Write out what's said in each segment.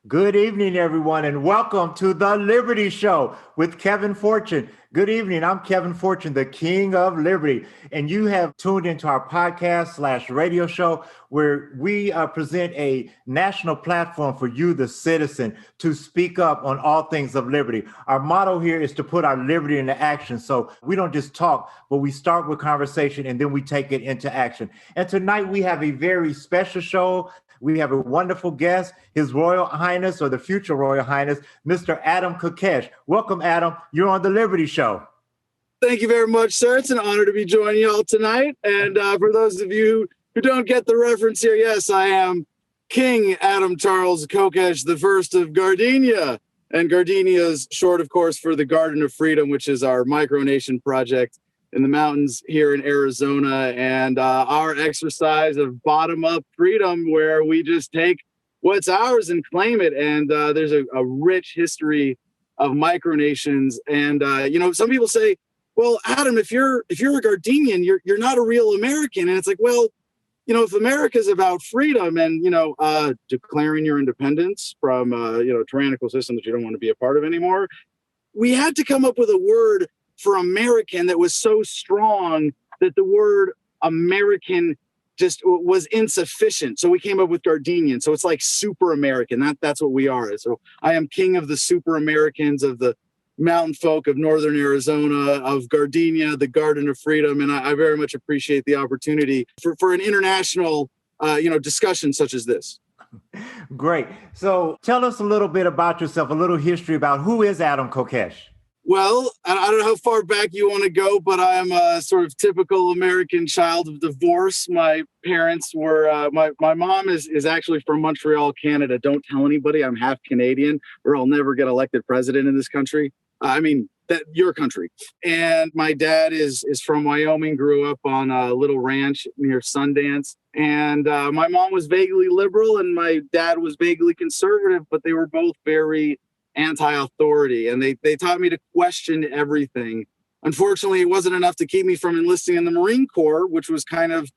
Good evening, everyone, and welcome to the Liberty Show with Kevin Fortune. Good evening. I'm Kevin Fortune, the King of Liberty, and you have tuned into our podcast/radio show where we present a national platform for you, the citizen, to speak up on all things of liberty. Our motto here is to put our liberty into action. So we don't just talk, but we start with conversation and then we take it into action. And tonight we have a very special show. We have a wonderful guest, His Royal Highness, or the future Royal Highness, Mr. Adam Kokesh. Welcome, Adam. You're on the Liberty Show. Thank you very much, sir. It's an honor to be joining you all tonight. And for those of you who don't get the reference here, yes, I am King Adam Charles Kokesh, the first of Gardenia. And Gardenia is short, of course, for the Garden of Freedom, which is our micronation project in the mountains here in Arizona, and our exercise of bottom-up freedom where we just take what's ours and claim it. And there's a rich history of micronations. And some people say, well, Adam, if you're a Gardenian, you're not a real American. And it's like, well, if America's about freedom and declaring your independence from a tyrannical system that you don't want to be a part of anymore, we had to come up with a word for American that was so strong that the word American just was insufficient. So we came up with Gardenian. So it's like super American. That's what we are. So I am king of the super Americans, of the mountain folk of northern Arizona, of Gardenia, the Garden of Freedom. And I very much appreciate the opportunity for an international discussion such as this. Great. So tell us a little bit about yourself, a little history about who is Adam Kokesh. Well, I don't know how far back you want to go, but I'm a sort of typical American child of divorce. My parents were, my mom is actually from Montreal, Canada. Don't tell anybody I'm half Canadian or I'll never get elected president in this country. Your country. And my dad is from Wyoming, grew up on a little ranch near Sundance. And my mom was vaguely liberal and my dad was vaguely conservative, but they were both very anti-authority, and they taught me to question everything. Unfortunately, it wasn't enough to keep me from enlisting in the Marine Corps, which was kind of,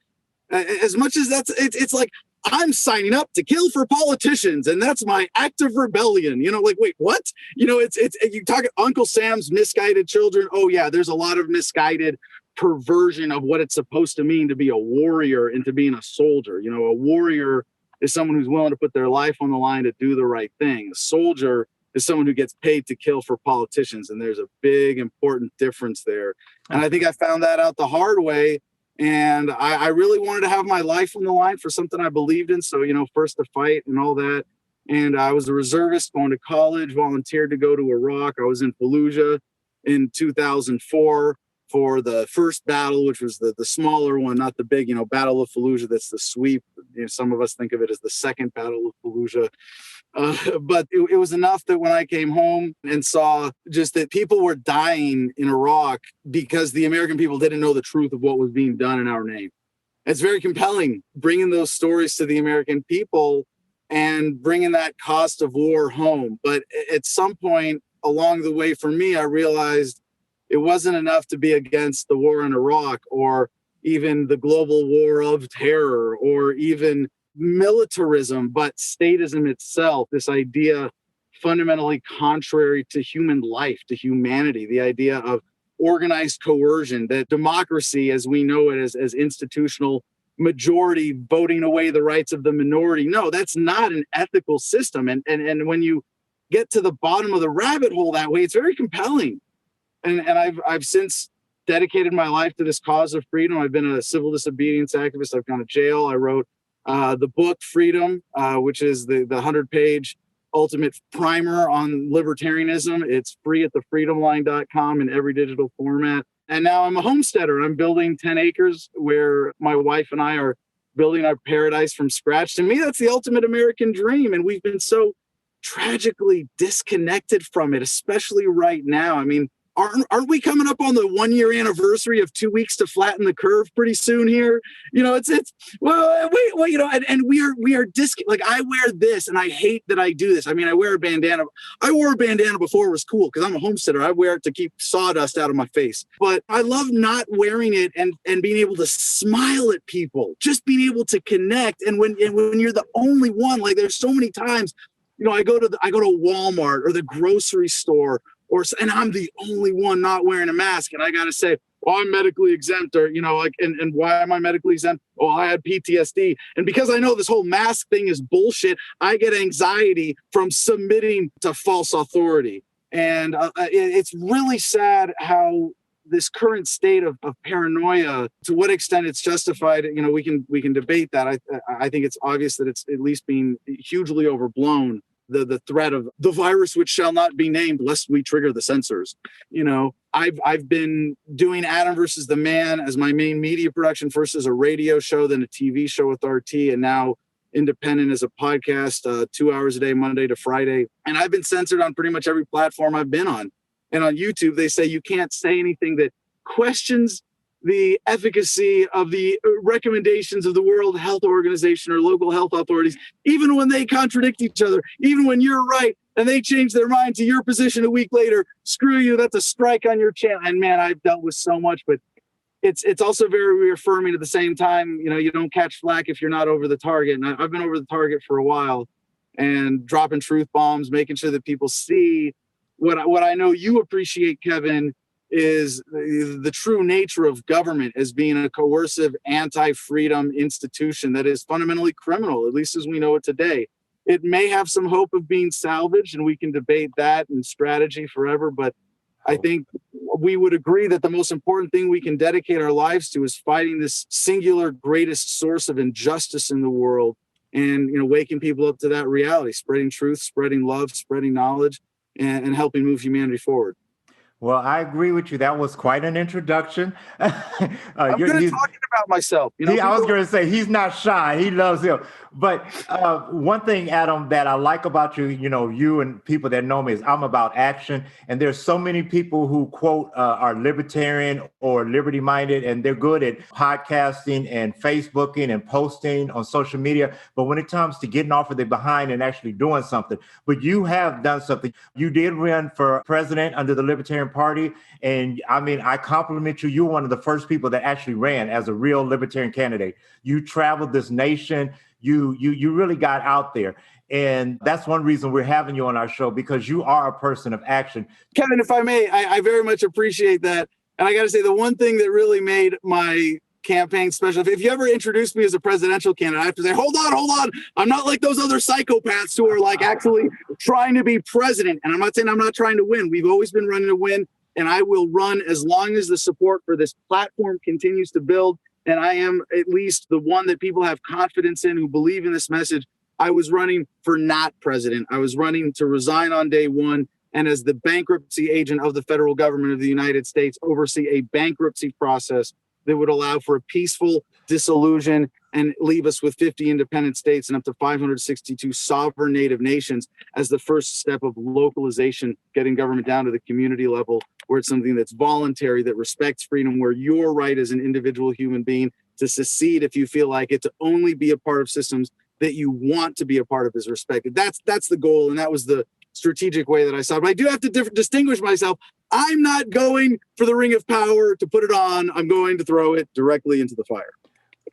as much as it's like I'm signing up to kill for politicians, and that's my act of rebellion. Wait, what? It's you talk Uncle Sam's misguided children. Oh yeah, there's a lot of misguided perversion of what it's supposed to mean to be a warrior and to being a soldier. A warrior is someone who's willing to put their life on the line to do the right thing. A soldier is someone who gets paid to kill for politicians. And there's a big, important difference there. And I think I found that out the hard way. And I really wanted to have my life on the line for something I believed in. So, first to fight and all that. And I was a reservist going to college, volunteered to go to Iraq. I was in Fallujah in 2004 for the first battle, which was the smaller one, not the big, Battle of Fallujah. That's the sweep. Some of us think of it as the second Battle of Fallujah. But it was enough that when I came home and saw just that people were dying in Iraq because the American people didn't know the truth of what was being done in our name. It's very compelling bringing those stories to the American people and bringing that cost of war home. But at some point along the way for me, I realized it wasn't enough to be against the war in Iraq or even the global war of terror or even militarism, but statism itself, this idea fundamentally contrary to human life, to humanity, the idea of organized coercion, that democracy as we know it as institutional majority voting away the rights of the minority. No, that's not an ethical system. And when you get to the bottom of the rabbit hole that way, it's very compelling. And I've since dedicated my life to this cause of freedom. I've been a civil disobedience activist. I've gone to jail. I wrote the book Freedom, which is the 100-page ultimate primer on libertarianism. It's free at thefreedomline.com in every digital format. And now I'm a homesteader. I'm building 10 acres where my wife and I are building our paradise from scratch. To me, that's the ultimate American dream. And we've been so tragically disconnected from it, especially right now. I mean, aren't we coming up on the 1-year anniversary of 2 weeks to flatten the curve pretty soon here? And we are like, I wear this and I hate that I do this. I mean, I wear a bandana. I wore a bandana before it was cool because I'm a homesteader. I wear it to keep sawdust out of my face. But I love not wearing it and being able to smile at people, just being able to connect. And when you're the only one, like there's so many times I go to Walmart or the grocery store, and I'm the only one not wearing a mask, and I got to say, oh, I'm medically exempt, or, and why am I medically exempt? Oh, I had PTSD. And because I know this whole mask thing is bullshit, I get anxiety from submitting to false authority. And it's really sad how this current state of paranoia, to what extent it's justified, we can debate that. I think it's obvious that it's at least being hugely overblown. The threat of the virus which shall not be named lest we trigger the censors. I've been doing Adam versus the Man as my main media production, first as a radio show, then a TV show with RT, and now independent as a podcast, 2 hours a day, Monday to Friday. And I've been censored on pretty much every platform I've been on. And on YouTube, they say you can't say anything that questions the efficacy of the recommendations of the World Health Organization or local health authorities, even when they contradict each other, even when you're right and they change their mind to your position a week later. Screw you, that's a strike on your channel. And man, I've dealt with so much, but it's also very reaffirming at the same time. You don't catch flack if you're not over the target. And I've been over the target for a while, and dropping truth bombs, making sure that people see what I know you appreciate, Kevin, is the true nature of government as being a coercive, anti-freedom institution that is fundamentally criminal, at least as we know it today. It may have some hope of being salvaged, and we can debate that and strategy forever, but I think we would agree that the most important thing we can dedicate our lives to is fighting this singular greatest source of injustice in the world, and waking people up to that reality, spreading truth, spreading love, spreading knowledge, and helping move humanity forward. Well, I agree with you. That was quite an introduction. I'm good at talking about myself. I was going to say, he's not shy. He loves him. But one thing, Adam, that I like about you, you and people that know me, is I'm about action. And there's so many people who quote are libertarian or liberty minded, and they're good at podcasting and Facebooking and posting on social media. But when it comes to getting off of their behind and actually doing something, but you have done something. You did run for president under the Libertarian Party. And I compliment you. You were one of the first people that actually ran as a real libertarian candidate. You traveled this nation. You really got out there. And that's one reason we're having you on our show, because you are a person of action. Kevin, if I may, I very much appreciate that. And I got to say, the one thing that really made my campaign special, if you ever introduced me as a presidential candidate, I have to say, hold on. I'm not like those other psychopaths who are like actually trying to be president. And I'm not saying I'm not trying to win. We've always been running to win. And I will run as long as the support for this platform continues to build. And I am at least the one that people have confidence in, who believe in this message. I was running for not president. I was running to resign on day one, and as the bankruptcy agent of the federal government of the United States, oversee a bankruptcy process that would allow for a peaceful dissolution and leave us with 50 independent states and up to 562 sovereign native nations as the first step of localization, getting government down to the community level, where it's something that's voluntary, that respects freedom, where you're right as an individual human being to secede if you feel like it, to only be a part of systems that you want to be a part of is respected. That's the goal, and that was the strategic way that I saw it. But I do have to distinguish myself. I'm not going for the ring of power to put it on. I'm going to throw it directly into the fire.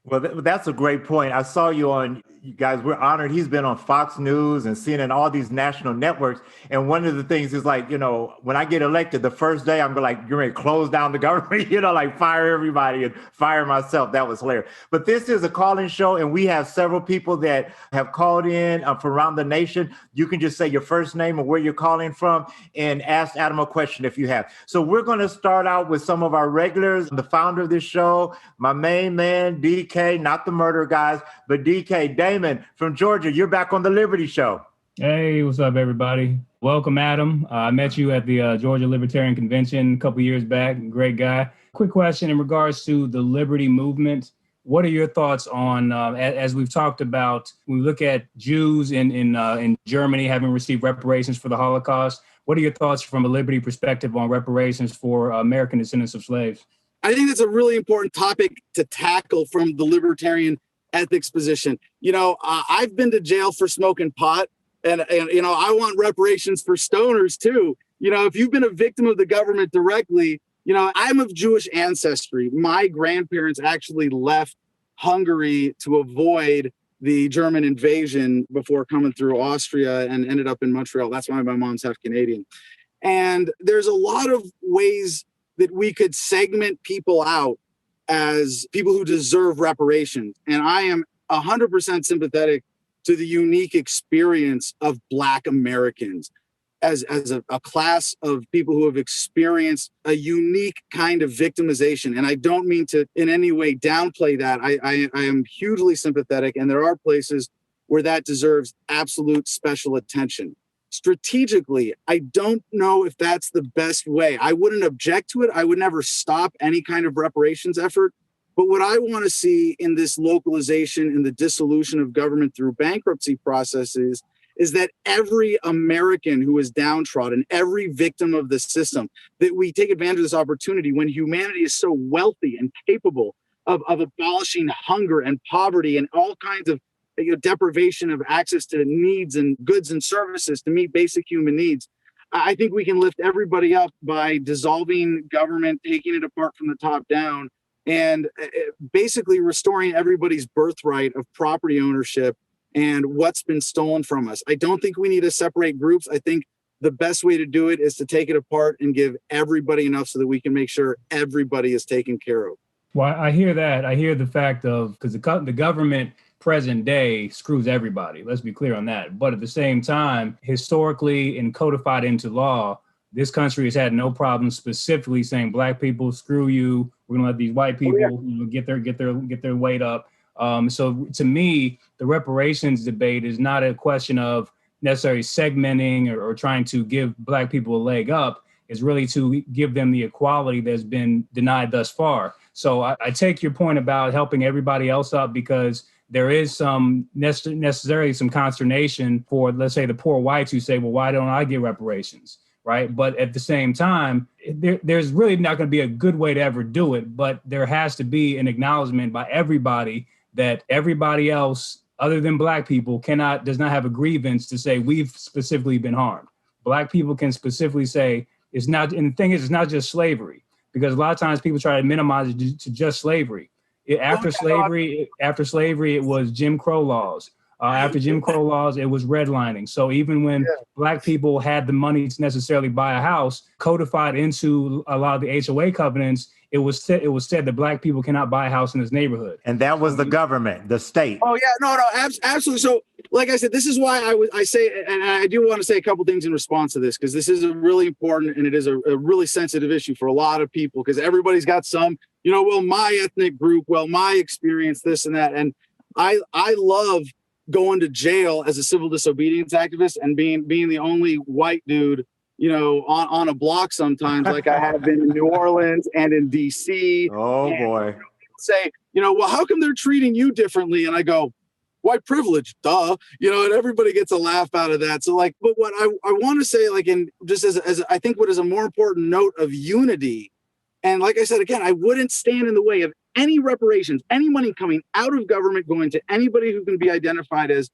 Well, that's a great point. I saw you on, you guys, we're honored. He's been on Fox News and CNN, all these national networks. And one of the things is like, when I get elected, the first day I'm like, you're ready to close down the government, like fire everybody and fire myself. That was hilarious. But this is a call-in show, and we have several people that have called in from around the nation. You can just say your first name and where you're calling from and ask Adam a question if you have. So we're going to start out with some of our regulars. The founder of this show, my main man, DK, not the murder guys, but DK. Damon from Georgia, you're back on the Liberty Show. Hey, what's up, everybody? Welcome, Adam. I met you at the Georgia Libertarian Convention a couple years back. Great guy. Quick question in regards to the Liberty movement. What are your thoughts on, as we've talked about, we look at Jews in Germany having received reparations for the Holocaust. What are your thoughts from a Liberty perspective on reparations for American descendants of slaves? I think that's a really important topic to tackle from the libertarian ethics position. I've been to jail for smoking pot, and I want reparations for stoners too. If you've been a victim of the government directly, I'm of Jewish ancestry. My grandparents actually left Hungary to avoid the German invasion before coming through Austria and ended up in Montreal. That's why my mom's half Canadian. And there's a lot of ways that we could segment people out as people who deserve reparations. And I am 100% sympathetic to the unique experience of Black Americans as a class of people who have experienced a unique kind of victimization. And I don't mean to in any way downplay that. I am hugely sympathetic, and there are places where that deserves absolute special attention. Strategically, I don't know if that's the best way. I wouldn't object to it. I would never stop any kind of reparations effort. But what I want to see in this localization and the dissolution of government through bankruptcy processes is that every American who is downtrodden, every victim of the system, that we take advantage of this opportunity when humanity is so wealthy and capable of abolishing hunger and poverty and all kinds of deprivation of access to needs and goods and services to meet basic human needs. I think we can lift everybody up by dissolving government, taking it apart from the top down, and basically restoring everybody's birthright of property ownership and what's been stolen from us. I don't think we need to separate groups. I think the best way to do it is to take it apart and give everybody enough so that we can make sure everybody is taken care of. Well, I hear that. I hear the fact of, because the government present day screws everybody. Let's be clear on that. But at the same time, historically and codified into law, this country has had no problem specifically saying Black people, screw you. We're gonna let these white people get their weight up. So to me, the reparations debate is not a question of necessarily segmenting or trying to give Black people a leg up. It's really to give them the equality that's been denied thus far. So I take your point about helping everybody else up, because there is some necessarily some consternation for, let's say, the poor whites who say, well, why don't I get reparations? Right. But at the same time, there's really not going to be a good way to ever do it. But there has to be an acknowledgement by everybody that everybody else other than Black people does not have a grievance to say we've specifically been harmed. Black people can specifically say it's not. And the thing is, it's not just slavery, because a lot of times people try to minimize it to just slavery. After slavery, it was Jim Crow laws. After Jim Crow laws, it was redlining. So even when Black people had the money to necessarily buy a house, codified into a lot of the HOA covenants, it was said that Black people cannot buy a house in this neighborhood. And that was the government, the state. Oh yeah, no, absolutely. So, like I said, this is why I say, and I do want to say a couple things in response to this, because this is a really important and it is a really sensitive issue for a lot of people, because everybody's got some, well, my ethnic group, well, my experience, this and that, and I love going to jail as a civil disobedience activist and being the only white dude, on a block sometimes, like I have been in New Orleans and in DC. Oh boy. People say, well, how come they're treating you differently? And I go, white privilege, duh. And everybody gets a laugh out of that. So but what I want to say, and just as I think what is a more important note of unity, and like I said, again, I wouldn't stand in the way of any reparations, any money coming out of government going to anybody who can be identified as,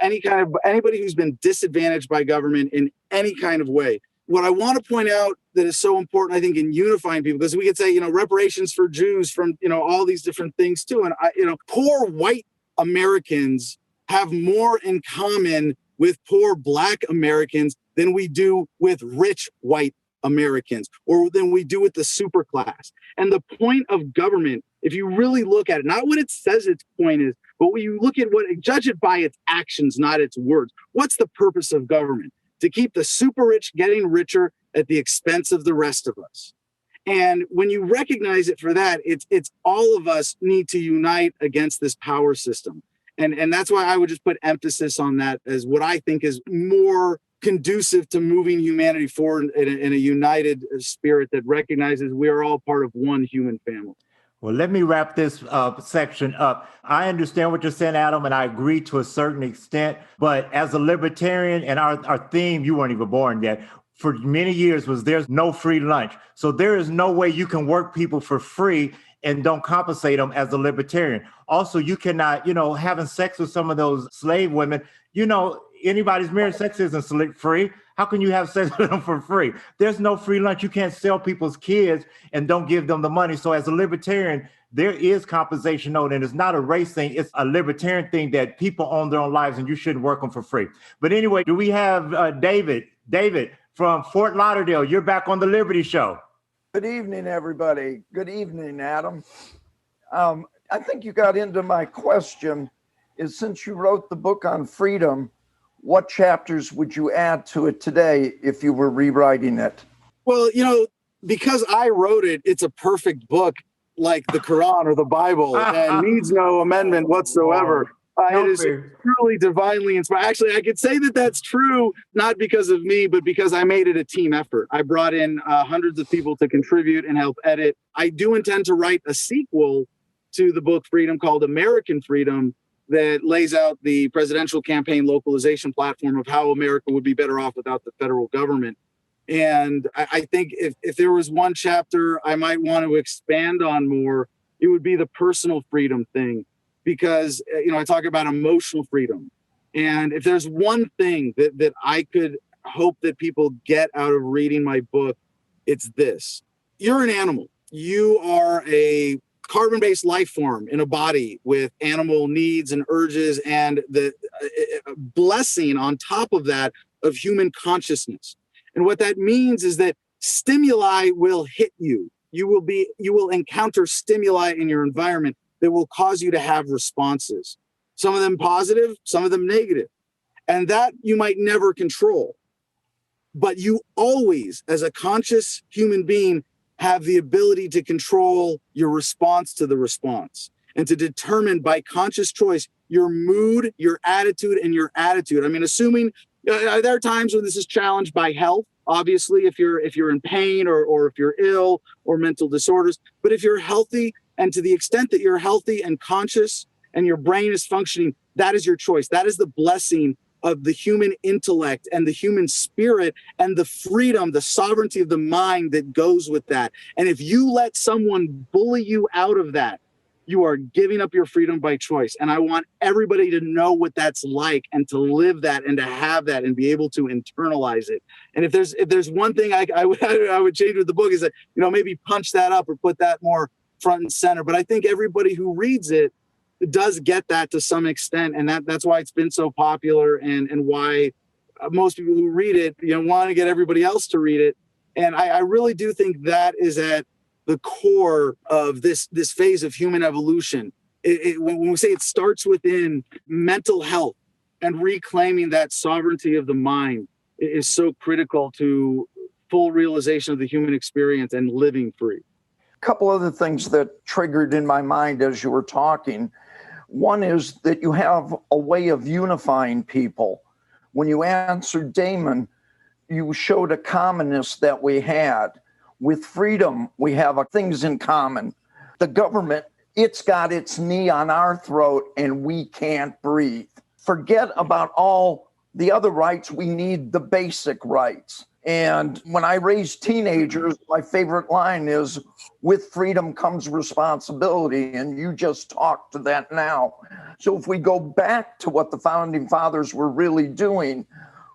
anybody who's been disadvantaged by government in any kind of way. What I want to point out that is so important, I think, in unifying people, because we could say, reparations for Jews from, all these different things too. And poor white Americans have more in common with poor Black Americans than we do with rich white Americans, or than we do with the super class. And the point of government, if you really look at it, not what it says its point is, but when you look at judge it by its actions, not its words. What's the purpose of government? To keep the super rich getting richer at the expense of the rest of us. And when you recognize it for that, it's all of us need to unite against this power system. And that's why I would just put emphasis on that as what I think is more conducive to moving humanity forward in a united spirit that recognizes we are all part of one human family. Well, let me wrap this section up. I understand what you're saying, Adam, and I agree to a certain extent. But as a libertarian, and our theme, you weren't even born yet, for many years was there's no free lunch. So there is no way you can work people for free and don't compensate them as a libertarian. Also, you cannot, having sex with some of those slave women, anybody's marriage sex isn't free. How can you have sex with them for free? There's no free lunch. You can't sell people's kids and don't give them the money. So as a libertarian, there is compensation owed, and it's not a race thing. It's a libertarian thing that people own their own lives and you shouldn't work them for free. But anyway, do we have David? David from Fort Lauderdale, you're back on the Liberty Show. Good evening, everybody. Good evening, Adam. I think you got into my question is, since you wrote the book on freedom, what chapters would you add to it today if you were rewriting it? Well, because I wrote it, it's a perfect book, like the Quran or the Bible, and needs no amendment whatsoever. It is truly divinely inspired. Actually, I could say that that's true, not because of me, but because I made it a team effort. I brought in hundreds of people to contribute and help edit. I do intend to write a sequel to the book Freedom called American Freedom, that lays out the presidential campaign localization platform of how America would be better off without the federal government. And I think if there was one chapter I might want to expand on more, it would be the personal freedom thing, because, I talk about emotional freedom. And if there's one thing that I could hope that people get out of reading my book, it's this. You're an animal. You are a carbon-based life form in a body with animal needs and urges, and the blessing on top of that of human consciousness. And what that means is that stimuli will hit you. You will encounter stimuli in your environment that will cause you to have responses. Some of them positive, some of them negative. And that you might never control. But you always, as a conscious human being, have the ability to control your response to the response and to determine by conscious choice your mood, your attitude, and your attitude. I mean, assuming there are times when this is challenged by health, obviously, if you're in pain or if you're ill or mental disorders. But if you're healthy, and to the extent that you're healthy and conscious and your brain is functioning, that is your choice. That is the blessing of the human intellect and the human spirit and the freedom, the sovereignty of the mind that goes with that. And if you let someone bully you out of that, you are giving up your freedom by choice. And I want everybody to know what that's like and to live that and to have that and be able to internalize it. And if there's one thing I would change with the book is that, maybe punch that up or put that more front and center. But I think everybody who reads it does get that to some extent, and that's why it's been so popular, and why most people who read it, want to get everybody else to read it. And I really do think that is at the core of this phase of human evolution. When we say it starts within mental health and reclaiming that sovereignty of the mind, is so critical to full realization of the human experience and living free. A couple other things that triggered in my mind as you were talking. One is that you have a way of unifying people. When you answered Damon, you showed a commonness that we had. With freedom, we have things in common. The government, it's got its knee on our throat and we can't breathe. Forget about all the other rights. We need the basic rights. And when I raise teenagers, my favorite line is, with freedom comes responsibility. And you just talked to that now. So if we go back to what the founding fathers were really doing,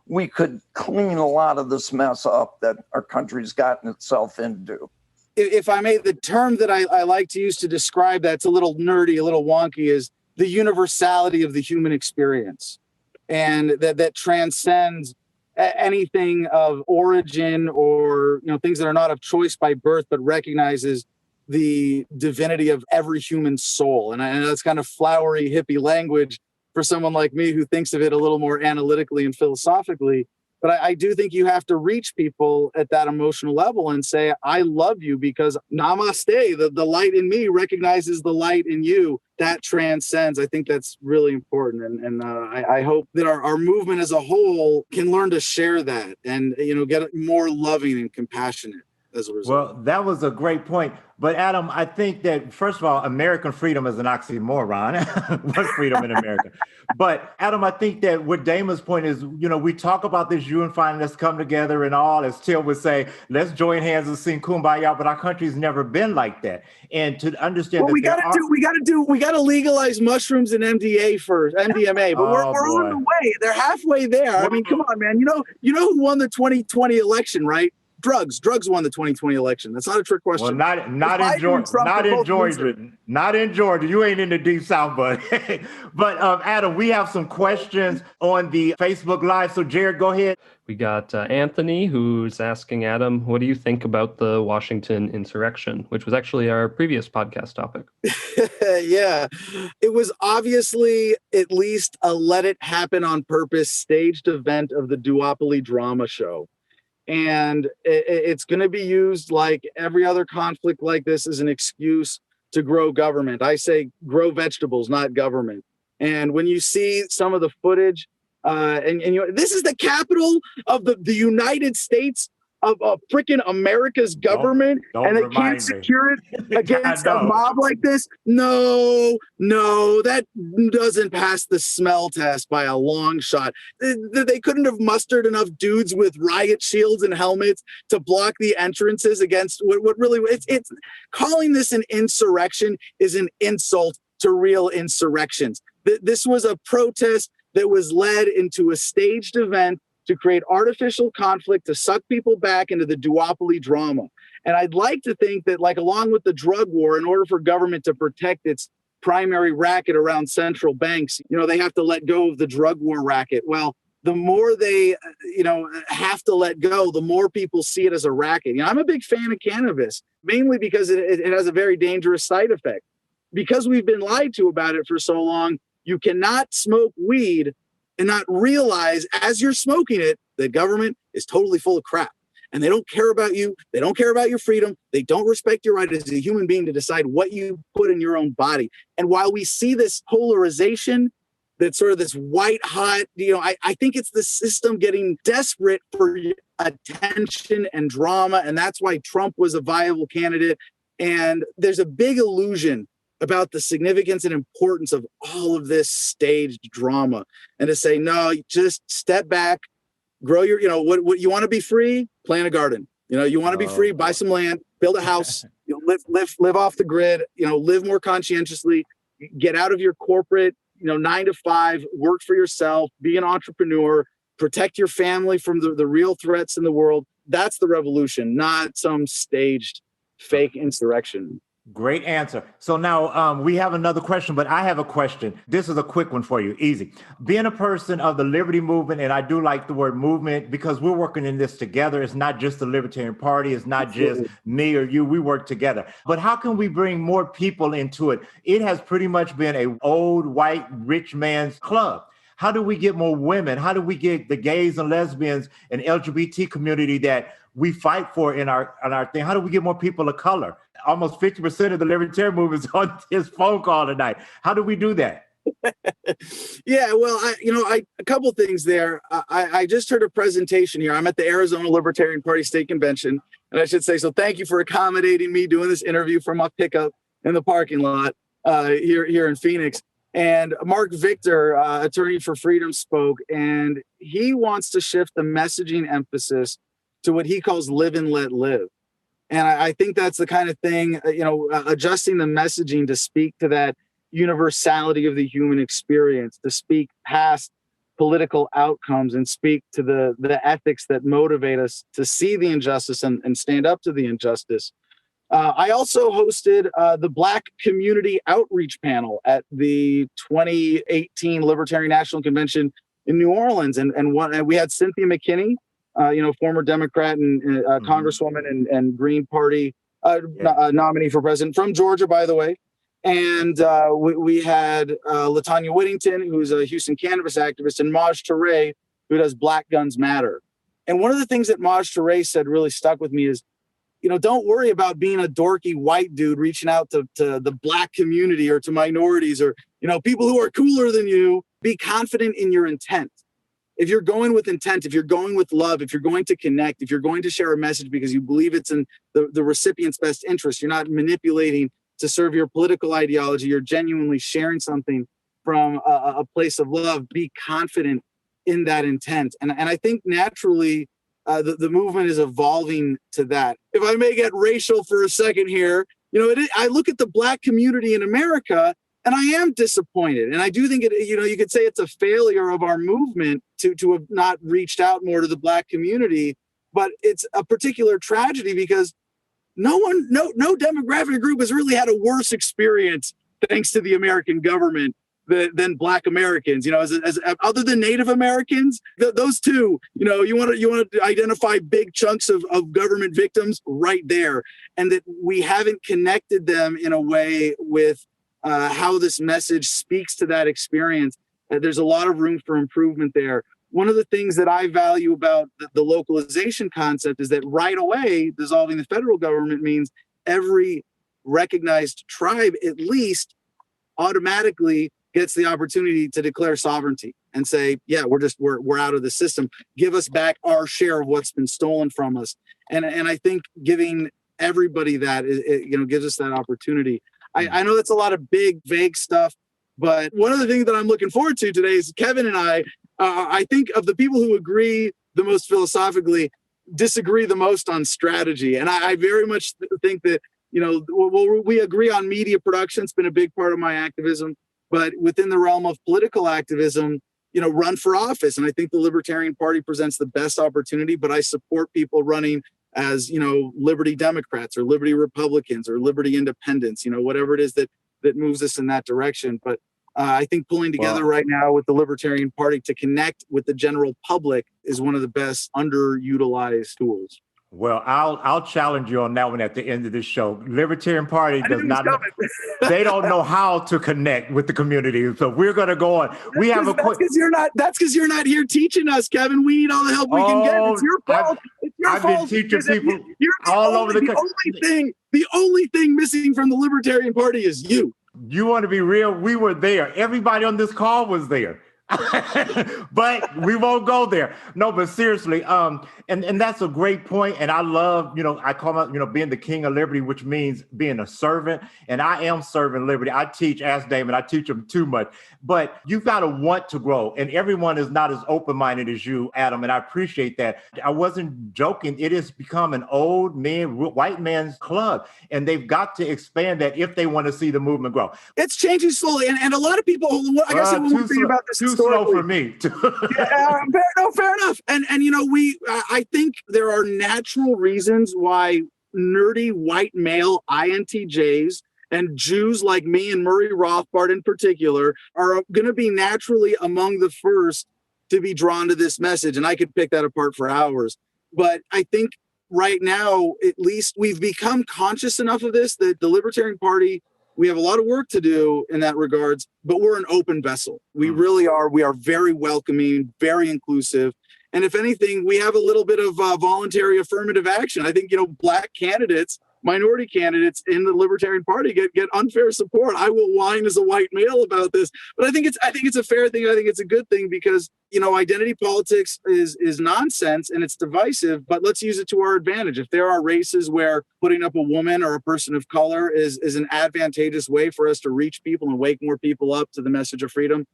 we could clean a lot of this mess up that our country's gotten itself into. If I may, the term that I like to use to describe that's a little nerdy, a little wonky, is the universality of the human experience. And that transcends anything of origin or things that are not of choice by birth, but recognizes the divinity of every human soul. And I know that's kind of flowery, hippie language for someone like me who thinks of it a little more analytically and philosophically. But I do think you have to reach people at that emotional level and say, I love you because namaste, the light in me recognizes the light in you. That transcends. I think that's really important. And I hope that our movement as a whole can learn to share that and, get more loving and compassionate. as a result. Well, that was a great point. But Adam, I think that, first of all, American freedom is an oxymoron. What freedom in America? But Adam, I think that what Damon's point is, we talk about this unifying, let's come together and all, as Till would say, let's join hands and sing Kumbaya, but our country's never been like that. And to understand we got to legalize mushrooms and MDMA, but we're on the way. They're halfway there. I mean, come on, man. You know who won the 2020 election, right? Drugs won the 2020 election. That's not a trick question. Well, not in Georgia. Not in Georgia. You ain't in the deep south, bud. But Adam, we have some questions on the Facebook Live. So Jared, go ahead. We got Anthony, who's asking Adam, what do you think about the Washington insurrection, which was actually our previous podcast topic? Yeah, it was obviously at least a let it happen on purpose staged event of the duopoly drama show. And it's going to be used like every other conflict like this as an excuse to grow government. I say grow vegetables, not government. And when you see some of the footage, this is the capital of the United States of freaking America's government, and they can't secure it against a mob like this. No, that doesn't pass the smell test by a long shot. They couldn't have mustered enough dudes with riot shields and helmets to block the entrances against what really it's calling this an insurrection is an insult to real insurrections. This was a protest that was led into a staged event to create artificial conflict, to suck people back into the duopoly drama. And I'd like to think that, like, along with the drug war, in order for government to protect its primary racket around central banks, they have to let go of the drug war racket. Well, the more they, have to let go, the more people see it as a racket. I'm a big fan of cannabis, mainly because it has a very dangerous side effect. Because we've been lied to about it for so long, you cannot smoke weed and not realize as you're smoking it, the government is totally full of crap. And they don't care about you. They don't care about your freedom. They don't respect your right as a human being to decide what you put in your own body. And while we see this polarization, that's sort of this white hot, I think it's the system getting desperate for attention and drama. And that's why Trump was a viable candidate. And there's a big illusion about the significance and importance of all of this staged drama, and to say, no, just step back, grow your, what you want to be free, plant a garden. You want to be free, buy some land, build a house, live off the grid, live more conscientiously, get out of your corporate, 9 to 5, work for yourself, be an entrepreneur, protect your family from the real threats in the world. That's the revolution, not some staged fake insurrection. Great answer. So now we have another question, but I have a question. This is a quick one for you. Easy. Being a person of the liberty movement, and I do like the word movement because we're working in this together. It's not just the Libertarian Party. It's not just me or you. We work together. But how can we bring more people into it? It has pretty much been an old white rich man's club. How do we get more women? How do we get the gays and lesbians and LGBT community that we fight for in our thing? How do we get more people of color? Almost 50% of the libertarian movement is on this phone call tonight. How do we do that? Yeah, well, a couple things there. I just heard a presentation here. I'm at the Arizona Libertarian Party State Convention, and I should say, so thank you for accommodating me doing this interview from my pickup in the parking lot here in Phoenix. And Mark Victor, Attorney for Freedom, spoke, and he wants to shift the messaging emphasis to what he calls live and let live. And I think that's the kind of thing, adjusting the messaging to speak to that universality of the human experience, to speak past political outcomes and speak to the ethics that motivate us to see the injustice and stand up to the injustice. I also hosted the Black Community Outreach Panel at the 2018 Libertarian National Convention in New Orleans. And we had Cynthia McKinney, former Democrat and Congresswoman and Green Party nominee for president from Georgia, by the way. And we had LaTanya Whittington, who's a Houston cannabis activist, and Maj Touré, who does Black Guns Matter. And one of the things that Maj Touré said really stuck with me is, don't worry about being a dorky white dude reaching out to the Black community or to minorities or, people who are cooler than you. Be confident in your intent. if you're going with intent, if you're going with love, if you're going to connect, if you're going to share a message because you believe it's in the recipient's best interest, you're not manipulating to serve your political ideology, you're genuinely sharing something from a place of love, be confident in that intent. And I think naturally the movement is evolving to that. If I may get racial for a second here, I look at the Black community in America and I am disappointed. And I do think you could say it's a failure of our movement to have not reached out more to the Black community, but it's a particular tragedy because no demographic group has really had a worse experience thanks to the American government than Black Americans. As other than Native Americans, those two, you want to identify big chunks of government victims right there, and that we haven't connected them in a way with how this message speaks to that experience. There's a lot of room for improvement there. One of the things that I value about the localization concept is that right away, dissolving the federal government means every recognized tribe at least automatically gets the opportunity to declare sovereignty and say, yeah, we're out of the system. Give us back our share of what's been stolen from us. And I think giving everybody that, gives us that opportunity. I know that's a lot of big, vague stuff, but one of the things that I'm looking forward to today is Kevin and I think of the people who agree the most philosophically, disagree the most on strategy. And I very much think that, we agree on media production. It's been a big part of my activism, but within the realm of political activism, run for office. And I think the Libertarian Party presents the best opportunity, but I support people running as, Liberty Democrats or Liberty Republicans or Liberty Independents, whatever it is that moves us in that direction. But I think pulling together right now with the Libertarian Party to connect with the general public is one of the best underutilized tools. Well, I'll challenge you on that one at the end of this show. Libertarian Party does not know, they don't know how to connect with the community. So we're going to go on. That's because you're not here teaching us, Kevin. We need all the help we can get. It's your fault. I've been teaching people all over the country. The only thing missing from the Libertarian Party is you. You want to be real? We were there. Everybody on this call was there. But we won't go there. No, but seriously, and that's a great point. And I love, I call it, being the king of liberty, which means being a servant. And I am serving liberty. I teach, ask Damon, I teach them too much. But you've got to want to grow. And everyone is not as open-minded as you, Adam. And I appreciate that. I wasn't joking. It has become an old man, white man's club. And they've got to expand that if they want to see the movement grow. It's changing slowly. And a lot of people, I guess one thing about this slow for me. Fair enough. And I think there are natural reasons why nerdy white male INTJs and Jews like me and Murray Rothbard in particular are going to be naturally among the first to be drawn to this message. And I could pick that apart for hours. But I think right now, at least we've become conscious enough of this that the Libertarian Party, we have a lot of work to do in that regards, but we're an open vessel. We really are. We are very welcoming, very inclusive. And if anything, we have a little bit of voluntary affirmative action. I think, Black candidates, minority candidates in the Libertarian Party get unfair support. I will whine as a white male about this, but I think it's a fair thing. I think it's a good thing because, identity politics is nonsense and it's divisive, but let's use it to our advantage. If there are races where putting up a woman or a person of color is an advantageous way for us to reach people and wake more people up to the message of freedom,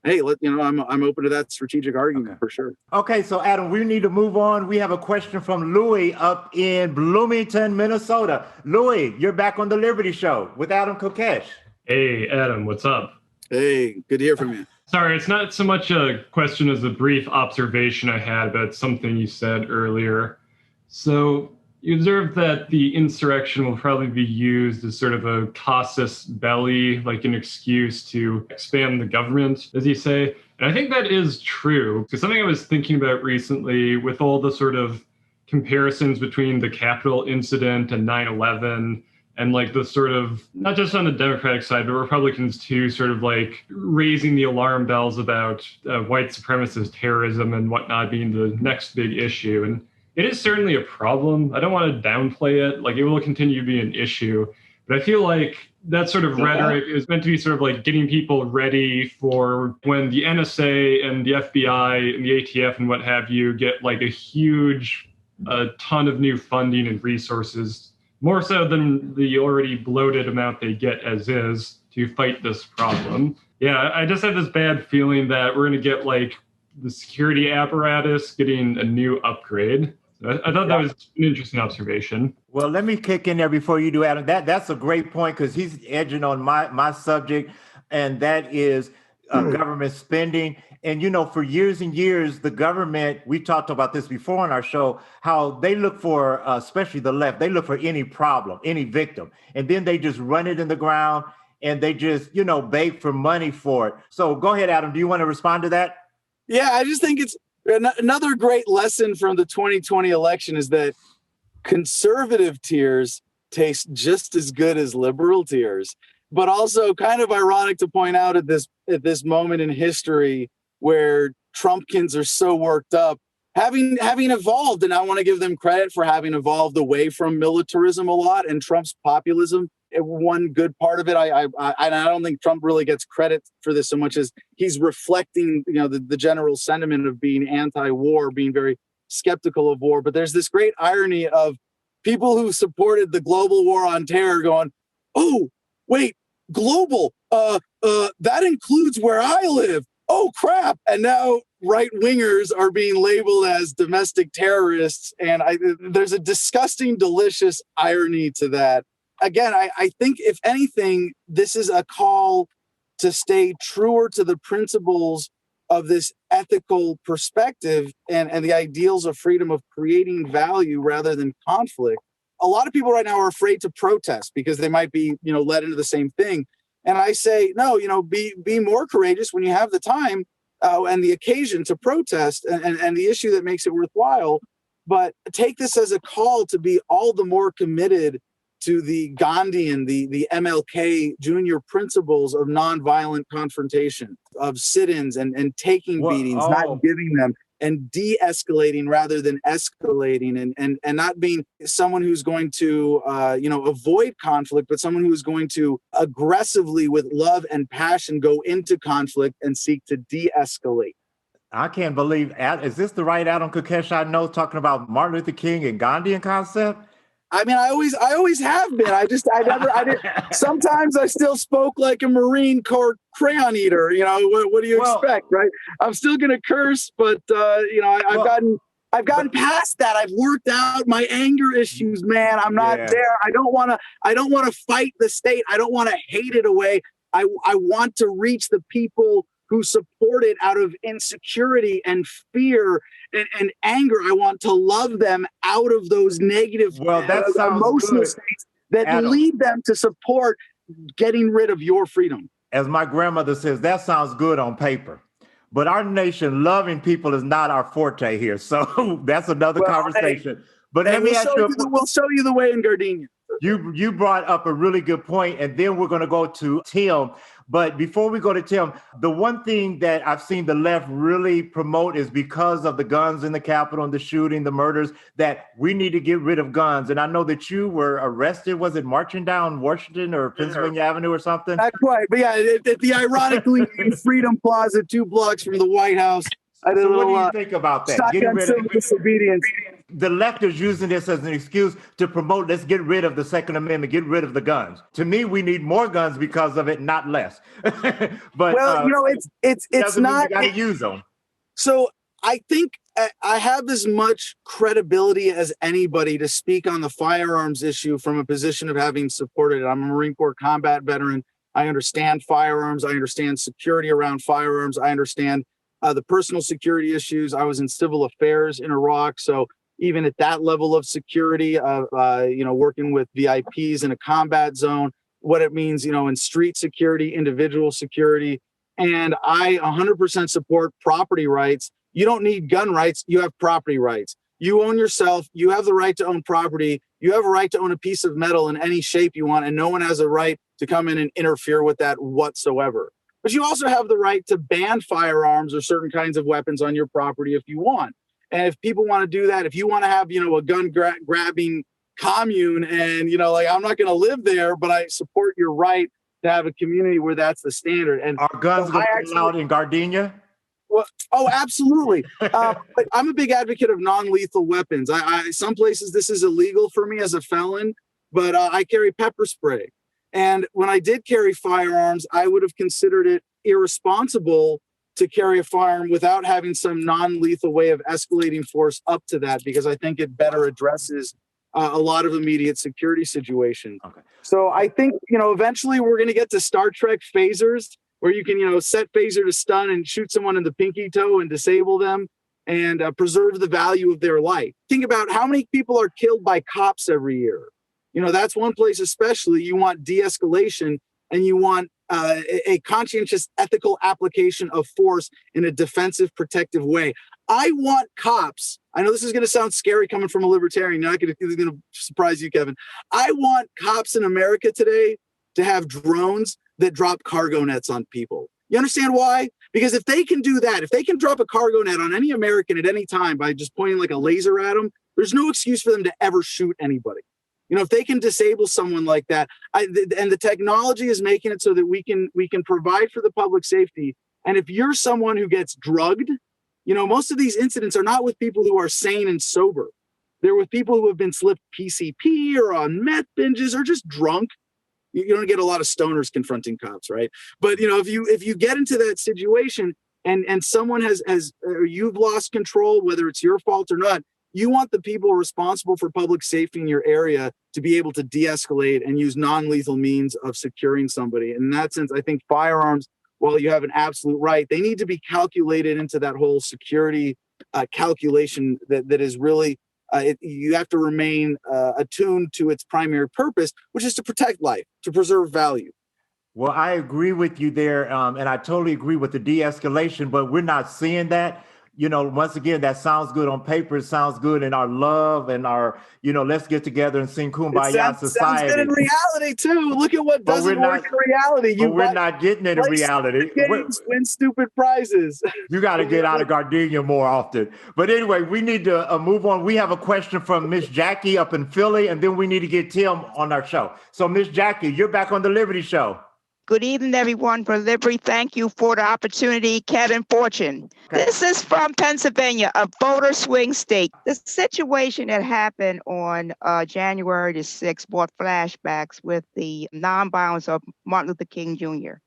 hey, I'm open to that strategic argument for sure. Okay, so Adam, we need to move on. We have a question from Louis up in Bloomington, Minnesota. Louis, you're back on the Liberty Show with Adam Kokesh. Hey, Adam, what's up? Hey, good to hear from you. Sorry, it's not so much a question as a brief observation I had, but it's something you said earlier. So you observed that the insurrection will probably be used as sort of a casus belli, like an excuse to expand the government, as you say. And I think that is true. Because something I was thinking about recently with all the sort of comparisons between the Capitol incident and 9/11, and like the sort of, not just on the Democratic side, but Republicans too, sort of like raising the alarm bells about white supremacist terrorism and whatnot being the next big issue. And it is certainly a problem. I don't want to downplay it. Like, it will continue to be an issue. But I feel like that sort of rhetoric is meant to be sort of like getting people ready for when the NSA and the FBI and the ATF and what have you get like a huge ton of new funding and resources, more so than the already bloated amount they get as is to fight this problem. Yeah, I just have this bad feeling that we're going to get like the security apparatus getting a new upgrade. I thought that was an interesting observation. Well, let me kick in there before you do, Adam. That's a great point, because he's edging on my subject, and that is government spending. And, you know, for years and years, the government, we talked about this before on our show, how they look for, especially the left, they look for any problem, any victim, and then they just run it in the ground and they just, you know, beg for money for it. So go ahead, Adam. Do you want to respond to that? Yeah, I just think it's another great lesson from the 2020 election is that conservative tears taste just as good as liberal tears, but also kind of ironic to point out at this moment in history where Trumpkins are so worked up, having evolved, and I want to give them credit for having evolved away from militarism a lot and Trump's populism. One good part of it, I don't think Trump really gets credit for this so much as he's reflecting, you know, the general sentiment of being anti-war, being very skeptical of war. But there's this great irony of people who supported the global war on terror going, oh, wait, global, that includes where I live. Oh, crap. And now right-wingers are being labeled as domestic terrorists. And there's a disgusting, delicious irony to that. Again, I think, if anything, this is a call to stay truer to the principles of this ethical perspective and the ideals of freedom of creating value rather than conflict. A lot of people right now are afraid to protest because they might be, you know, led into the same thing. And I say, no, you know, be more courageous when you have the time and the occasion to protest and the issue that makes it worthwhile. But take this as a call to be all the more committed to the Gandhian, the MLK Jr. principles of nonviolent confrontation, of sit-ins and taking beatings, not giving them, and de-escalating rather than escalating, and not being someone who's going to avoid conflict, but someone who's going to aggressively, with love and passion, go into conflict and seek to de-escalate. I can't believe, is this the right Adam Kokesh I know, talking about Martin Luther King and Gandhian concept? I mean, I always have been. I didn't. Sometimes I still spoke like a Marine Corps crayon eater. You know, what do you expect, right? I'm still going to curse, but I've gotten past that. I've worked out my anger issues, man. I'm not there. I don't want to fight the state. I don't want to hate it away. I want to reach the people who support it out of insecurity and fear and anger. I want to love them out of those negative emotional states that lead them to support getting rid of your freedom. As my grandmother says, that sounds good on paper. But our nation, loving people is not our forte here. So that's another conversation. Hey, but let me ask you, we'll show you the way in Gardenia. You brought up a really good point, and then we're going to go to Tim. But before we go to Tim, the one thing that I've seen the left really promote is, because of the guns in the Capitol and the shooting, the murders, that we need to get rid of guns. And I know that you were arrested. Was it marching down Washington or Pennsylvania Avenue or something? Not quite, but yeah, at the ironically Freedom Plaza, 2 blocks from the White House. So what do you think about that? Getting rid of disobedience. The left is using this as an excuse to promote, let's get rid of the Second Amendment, get rid of the guns. To me, we need more guns because of it, not less. But it's not. You got to use them. So I think I have as much credibility as anybody to speak on the firearms issue from a position of having supported it. I'm a Marine Corps combat veteran. I understand firearms. I understand security around firearms. I understand the personal security issues. I was in civil affairs in Iraq, so even at that level of security, working with VIPs in a combat zone, what it means, in street security, individual security. And I 100% support property rights. You don't need gun rights. You have property rights. You own yourself. You have the right to own property. You have a right to own a piece of metal in any shape you want, and no one has a right to come in and interfere with that whatsoever. But you also have the right to ban firearms or certain kinds of weapons on your property if you want. And if people want to do that, if you want to have, a gun grabbing commune and, like, I'm not going to live there, but I support your right to have a community where that's the standard. And are guns going to be allowed in Gardenia? Well, oh, absolutely. But I'm a big advocate of non-lethal weapons. Some places this is illegal for me as a felon, but I carry pepper spray. And when I did carry firearms, I would have considered it irresponsible to carry a firearm without having some non-lethal way of escalating force up to that, because I think it better addresses a lot of immediate security situations. Okay. So I think, eventually we're going to get to Star Trek phasers, where you can, set phaser to stun and shoot someone in the pinky toe and disable them and preserve the value of their life. Think about how many people are killed by cops every year. That's one place especially you want de-escalation, and you want a conscientious ethical application of force in a defensive, protective way. I want cops. I know this is going to sound scary coming from a libertarian. Not going to surprise you, Kevin. I want cops in America today to have drones that drop cargo nets on people. You understand why? Because if they can do that, if they can drop a cargo net on any American at any time by just pointing like a laser at them, there's no excuse for them to ever shoot anybody. If they can disable someone like that, and the technology is making it so that we can provide for the public safety. And if you're someone who gets drugged, most of these incidents are not with people who are sane and sober. They're with people who have been slipped PCP or on meth binges or just drunk. You don't get a lot of stoners confronting cops, right? But if you get into that situation and someone has or you've lost control, whether it's your fault or not, you want the people responsible for public safety in your area to be able to de-escalate and use non-lethal means of securing somebody. In that sense, I think firearms, while you have an absolute right, they need to be calculated into that whole security calculation that is really, you have to remain attuned to its primary purpose, which is to protect life, to preserve value. Well, I agree with you there, and I totally agree with the de-escalation, but we're not seeing that. Once again, that sounds good on paper. It sounds good in our love and our, let's get together and sing Kumbaya society. Sounds good in reality too. Look at what doesn't work in reality. We're not getting it in reality. Win stupid prizes. You got to get out of Gardenia more often. But anyway, we need to move on. We have a question from Miss Jackie up in Philly, and then we need to get Tim on our show. So Miss Jackie, you're back on the Liberty Show. Good evening, everyone, for Liberty. Thank you for the opportunity, Kevin Fortune. Okay. This is from Pennsylvania, a voter swing state. The situation that happened on January the 6th brought flashbacks with the nonviolence of Martin Luther King Jr.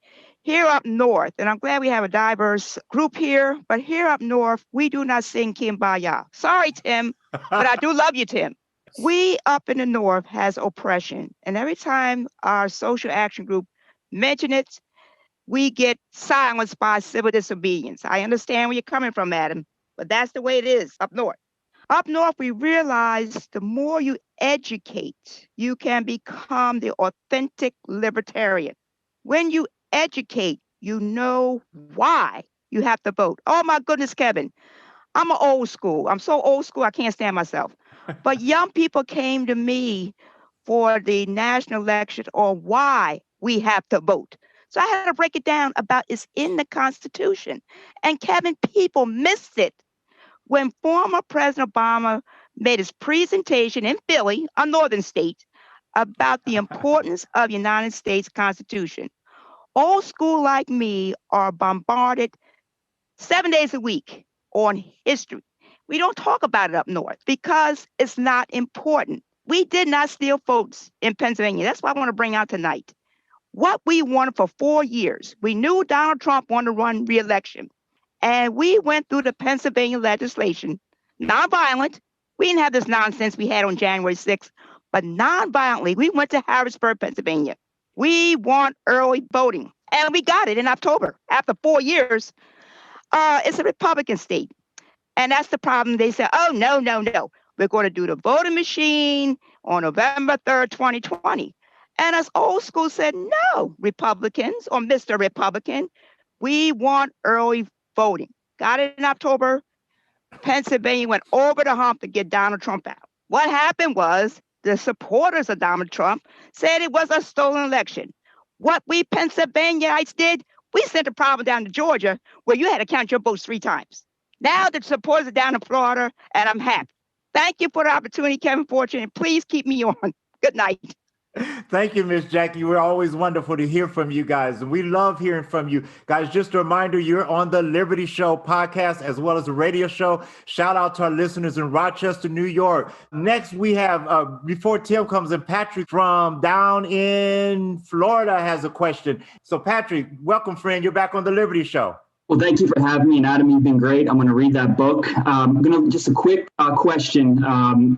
Here up north, and I'm glad we have a diverse group here, but here up north, we do not sing Kumbaya. Sorry, Tim, but I do love you, Tim. We up in the north has oppression, and every time our social action group mention it, we get silenced by civil disobedience. I understand where you're coming from, Adam, but that's the way it is up north. Up north, we realize the more you educate, you can become the authentic libertarian. When you educate, you know why you have to vote. Oh my goodness, Kevin, I'm old school. I'm so old school, I can't stand myself. But young people came to me for the national election on why we have to vote. So I had to break it down about it's in the Constitution. And Kevin, people missed it when former President Obama made his presentation in Philly, a northern state, about the importance of the United States Constitution. Old school like me are bombarded 7 days a week on history. We don't talk about it up north because it's not important. We did not steal votes in Pennsylvania. That's what I want to bring out tonight. What we wanted for 4 years, we knew Donald Trump wanted to run re-election. And we went through the Pennsylvania legislation, nonviolent. We didn't have this nonsense we had on January 6th, but nonviolently, we went to Harrisburg, Pennsylvania. We want early voting. And we got it in October. After 4 years, it's a Republican state. And that's the problem. They said, oh, no. We're going to do the voting machine on November 3rd, 2020. And as old school said, no, Republicans or Mr. Republican, we want early voting. Got it in October. Pennsylvania went over the hump to get Donald Trump out. What happened was the supporters of Donald Trump said it was a stolen election. What we Pennsylvanians did, we sent the problem down to Georgia where you had to count your votes 3 times. Now the supporters are down in Florida, and I'm happy. Thank you for the opportunity, Kevin Fortune, and please keep me on. Good night. Thank you, Miss Jackie. We're always wonderful to hear from you guys. And we love hearing from you guys. Just a reminder, you're on the Liberty Show podcast as well as the radio show. Shout out to our listeners in Rochester, New York. Next, we have, before Tim comes in, Patrick from down in Florida has a question. So Patrick, welcome, friend. You're back on the Liberty Show. Well, thank you for having me. And Adam, you've been great. I'm going to read that book. Just a quick question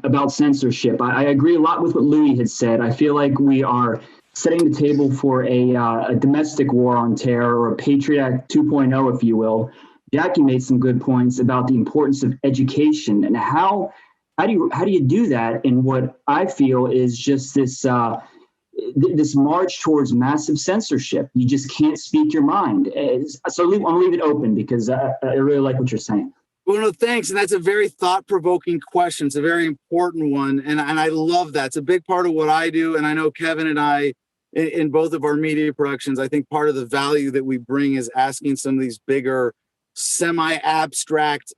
about censorship. I agree a lot with what Louis had said. I feel like we are setting the table for a domestic war on terror, or a Patriot Act 2.0, if you will. Jackie made some good points about the importance of education and how do you do that in what I feel is just this march towards massive censorship. You just can't speak your mind. So I'm going to leave it open because I really like what you're saying. Well, no, thanks. And that's a very thought-provoking question. It's a very important one. And I love that. It's a big part of what I do. And I know Kevin and I, in both of our media productions, I think part of the value that we bring is asking some of these bigger, semi-abstract,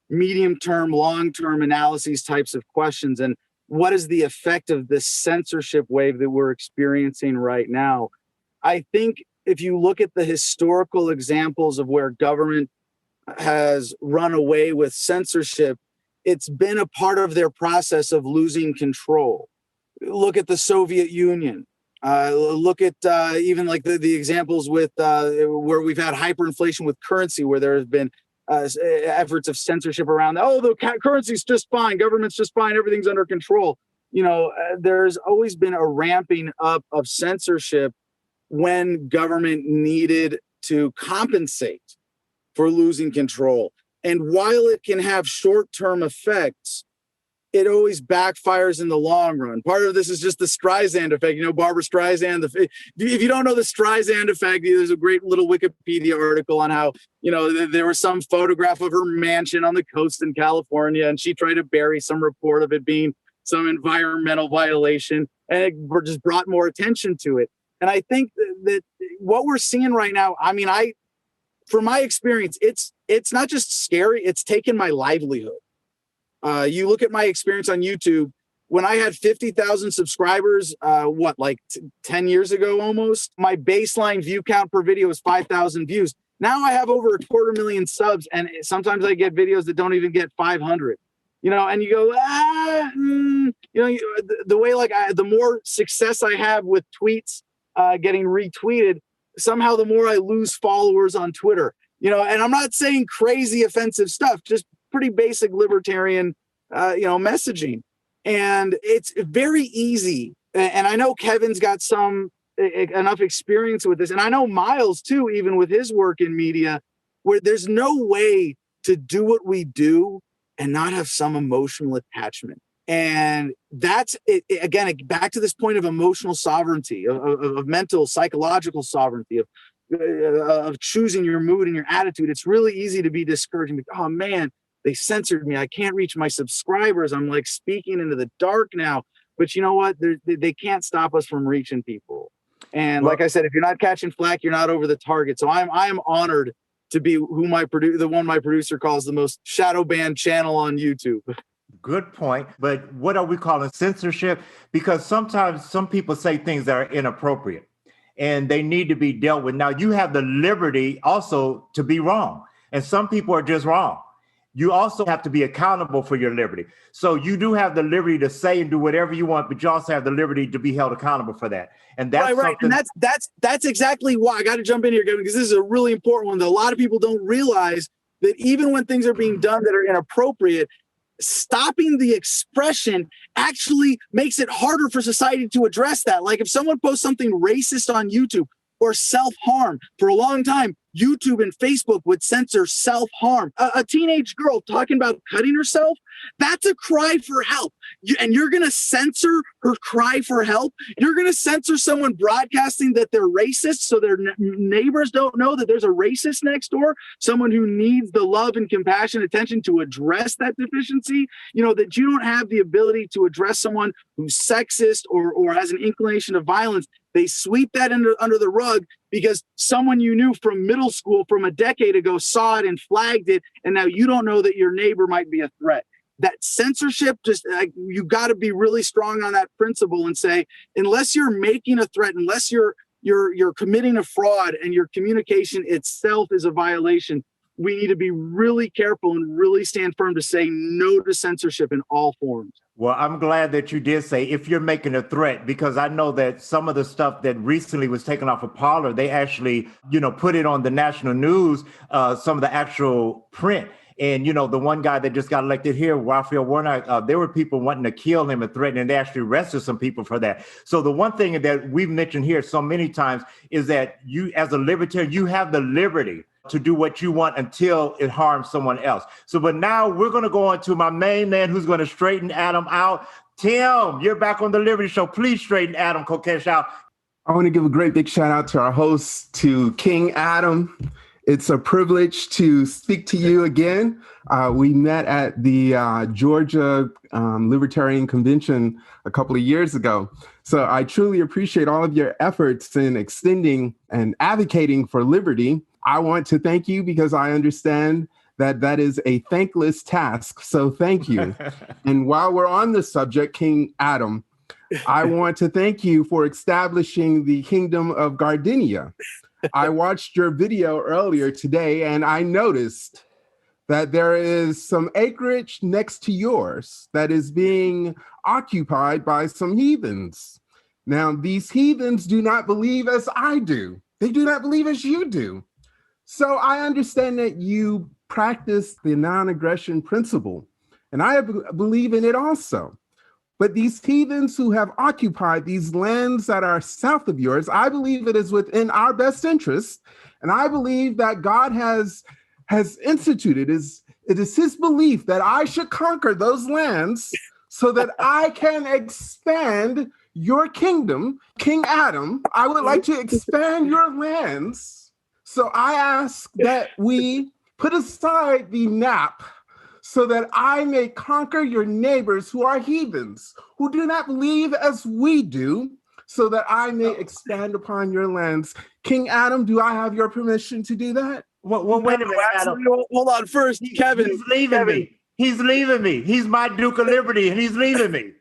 medium-term, long-term analyses types of questions. And what is the effect of this censorship wave that we're experiencing right now? I think if you look at the historical examples of where government has run away with censorship, it's been a part of their process of losing control. Look at the Soviet Union. Look at even like the examples with where we've had hyperinflation with currency, where there have been efforts of censorship around, the currency's just fine, government's just fine, everything's under control. There's always been a ramping up of censorship when government needed to compensate for losing control. And while it can have short-term effects, it always backfires in the long run. Part of this is just the Streisand effect. Barbara Streisand. If you don't know the Streisand effect, there's a great little Wikipedia article on how, there was some photograph of her mansion on the coast in California, and she tried to bury some report of it being some environmental violation, and it just brought more attention to it. And I think that what we're seeing right now, from my experience, it's not just scary, it's taken my livelihood. You look at my experience on YouTube, when I had 50,000 subscribers, 10 years ago almost, my baseline view count per video was 5,000 views. Now I have over 250,000 subs, and sometimes I get videos that don't even get 500. And you go, the way the more success I have with tweets getting retweeted, somehow the more I lose followers on Twitter. And I'm not saying crazy offensive stuff, just pretty basic libertarian, messaging. And it's very easy. And I know Kevin's got enough experience with this. And I know Miles too, even with his work in media, where there's no way to do what we do and not have some emotional attachment. And that's it. Again, back to this point of emotional sovereignty, of mental, psychological sovereignty, of choosing your mood and your attitude. It's really easy to be discouraged and be, oh man, they censored me. I can't reach my subscribers. I'm like speaking into the dark now. But you know what? They can't stop us from reaching people. And like I said, if you're not catching flack, you're not over the target. So I am honored to be the one my producer calls the most shadow banned channel on YouTube. Good point. But what are we calling censorship? Because sometimes some people say things that are inappropriate and they need to be dealt with. Now, you have the liberty also to be wrong. And some people are just wrong. You also have to be accountable for your liberty. So you do have the liberty to say and do whatever you want, but you also have the liberty to be held accountable for that. And that's right. And that's exactly why I got to jump in here, Kevin, because this is a really important one that a lot of people don't realize, that even when things are being done that are inappropriate, stopping the expression actually makes it harder for society to address that. Like if someone posts something racist on YouTube or self-harm, for a long time, YouTube and Facebook would censor self-harm. A teenage girl talking about cutting herself, that's a cry for help. And you're going to censor her cry for help? You're going to censor someone broadcasting that they're racist so their neighbors don't know that there's a racist next door? Someone who needs the love and compassion, attention to address that deficiency? That you don't have the ability to address someone who's sexist or has an inclination of violence. They sweep that under the rug because someone you knew from middle school from a decade ago saw it and flagged it, and now you don't know that your neighbor might be a threat. that censorship, just you got to be really strong on that principle and say, unless you're making a threat, unless you're committing a fraud and your communication itself is a violation, we need to be really careful and really stand firm to say no to censorship in all forms. Well, I'm glad that you did say if you're making a threat, because I know that some of the stuff that recently was taken off of Parler, they actually, put it on the national news, some of the actual print. And, the one guy that just got elected here, Raphael Warnock, there were people wanting to kill him and threatening, and they actually arrested some people for that. So the one thing that we've mentioned here so many times is that you, as a libertarian, you have the liberty to do what you want until it harms someone else. So, but now we're going to go on to my main man who's going to straighten Adam out. Tim, you're back on the Liberty Show. Please straighten Adam Kokesh out. I want to give a great big shout out to our host, to King Adam. It's a privilege to speak to you again. We met at the Georgia Libertarian Convention a couple of years ago. So I truly appreciate all of your efforts in extending and advocating for liberty. I want to thank you because I understand that that is a thankless task. So thank you. And while we're on the subject, King Adam, I want to thank you for establishing the kingdom of Gardenia. I watched your video earlier today and I noticed that there is some acreage next to yours that is being occupied by some heathens. Now, these heathens do not believe as I do. They do not believe as you do. So I understand that you practice the non-aggression principle, and I believe in it also. But these heathens who have occupied these lands that are south of yours, I believe it is within our best interest. And I believe that God has instituted, it is his belief that I should conquer those lands so that I can expand your kingdom. King Adam, I would like to expand your lands. So I ask that we put aside the nap so that I may conquer your neighbors who are heathens, who do not believe as we do, so that I may expand upon your lands. King Adam, do I have your permission to do that? Well, wait a minute, Adam. Hold on. First, Kevin. He's leaving me. He's leaving me. He's my Duke of Liberty, and he's leaving me.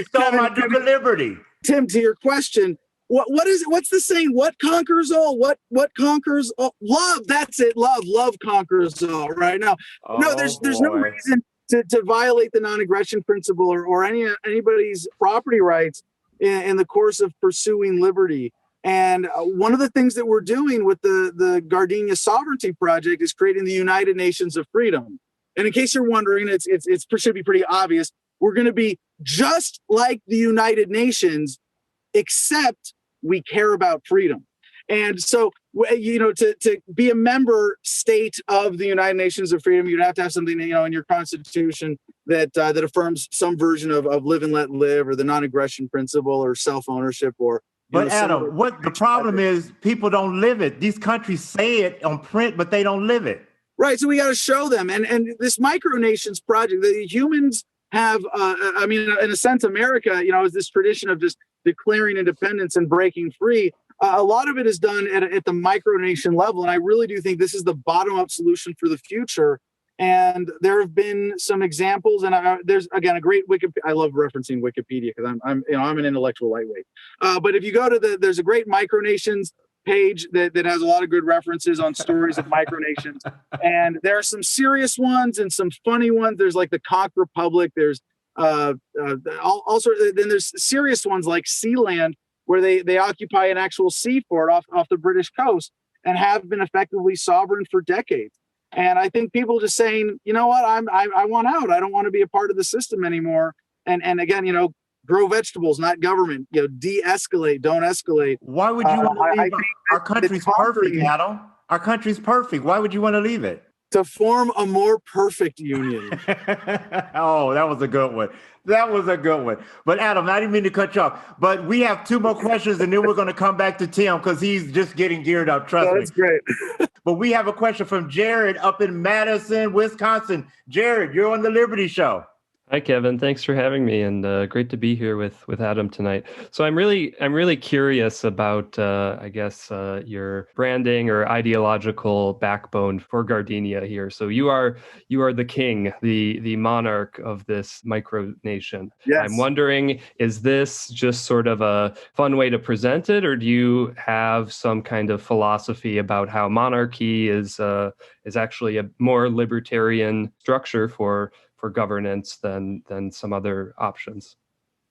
Stole my Duke of Liberty. Tim, to your question, what is it? What's the saying? What conquers all? What conquers all? Love. That's it. Love conquers all. Right now, no, there's no reason to violate the non-aggression principle or anybody's property rights in the course of pursuing liberty. And one of the things that we're doing with the Gardenia Sovereignty Project is creating the United Nations of Freedom. And in case you're wondering, it should be pretty obvious. We're going to be just like the United Nations, except we care about freedom. And so, to be a member state of the United Nations of Freedom, you'd have to have something, in your constitution that affirms some version of live and let live, or the non-aggression principle, or self-ownership, or. But Adam, what the problem is, people don't live it. These countries say it on print, but they don't live it. Right. So we got to show them. And this micronations project, the humans have, in a sense, America, is this tradition of just declaring independence and breaking free. A lot of it is done at the micronation level. And I really do think this is the bottom-up solution for the future. And there have been some examples, and there's, again, a great Wikipedia. I love referencing Wikipedia because I'm an intellectual lightweight. But if you go to there's a great micronations page that has a lot of good references on stories of micronations. And there are some serious ones and some funny ones. There's like the Conch Republic. There's all sorts. Then there's serious ones like Sealand, where they occupy an actual seaport off the British coast and have been effectively sovereign for decades. And I think people just saying, you know what, I want out. I don't want to be a part of the system anymore. And again, grow vegetables, not government. De-escalate, don't escalate. Why would you want to leave? Our country's perfect, Adam. Our country's perfect. Why would you want to leave it? To form a more perfect union. Oh, that was a good one. That was a good one. But Adam, I didn't mean to cut you off. But we have two more questions, and then we're going to come back to Tim because he's just getting geared up. Trust me. That's great. But we have a question from Jared up in Madison, Wisconsin. Jared, you're on the Liberty Show. Hi, Kevin. Thanks for having me, and great to be here with Adam tonight. So I'm really curious about your branding or ideological backbone for Gardenia here. So you are the king, the monarch of this micronation. Yes. I'm wondering, is this just sort of a fun way to present it, or do you have some kind of philosophy about how monarchy is actually a more libertarian structure for governance than some other options?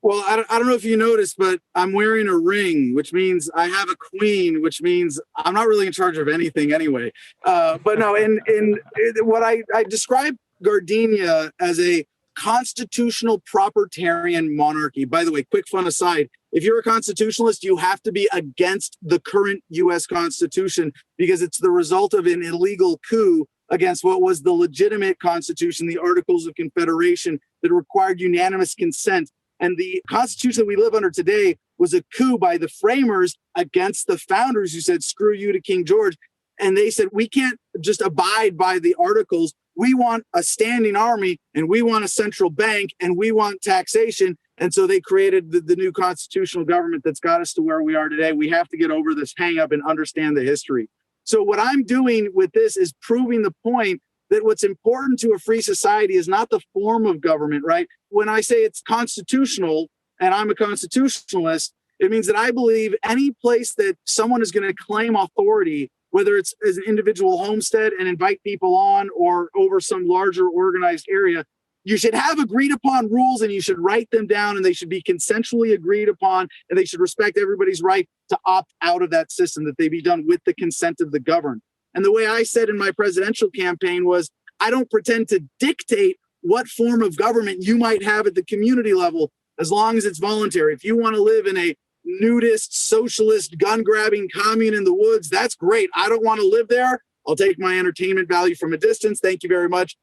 Well, I don't know if you noticed, but I'm wearing a ring, which means I have a queen, which means I'm not really in charge of anything anyway. But no, in what I describe Gardenia as a constitutional proprietarian monarchy. By the way, quick fun aside, if you're a constitutionalist, you have to be against the current U.S. Constitution because it's the result of an illegal coup against what was the legitimate Constitution, the Articles of Confederation that required unanimous consent. And the Constitution that we live under today was a coup by the framers against the founders who said, screw you to King George. And they said, we can't just abide by the articles. We want a standing army, and we want a central bank, and we want taxation. And so they created the new constitutional government that's got us to where we are today. We have to get over this hang up and understand the history. So what I'm doing with this is proving the point that what's important to a free society is not the form of government, right? When I say it's constitutional and I'm a constitutionalist, it means that I believe any place that someone is going to claim authority, whether it's as an individual homestead and invite people on or over some larger organized area, you should have agreed upon rules and you should write them down and they should be consensually agreed upon and they should respect everybody's right to opt out of that system, that they be done with the consent of the governed. And the way I said in my presidential campaign was, I don't pretend to dictate what form of government you might have at the community level, as long as it's voluntary. If you want to live in a nudist, socialist, gun-grabbing commune in the woods, that's great. I don't want to live there. I'll take my entertainment value from a distance. Thank you very much.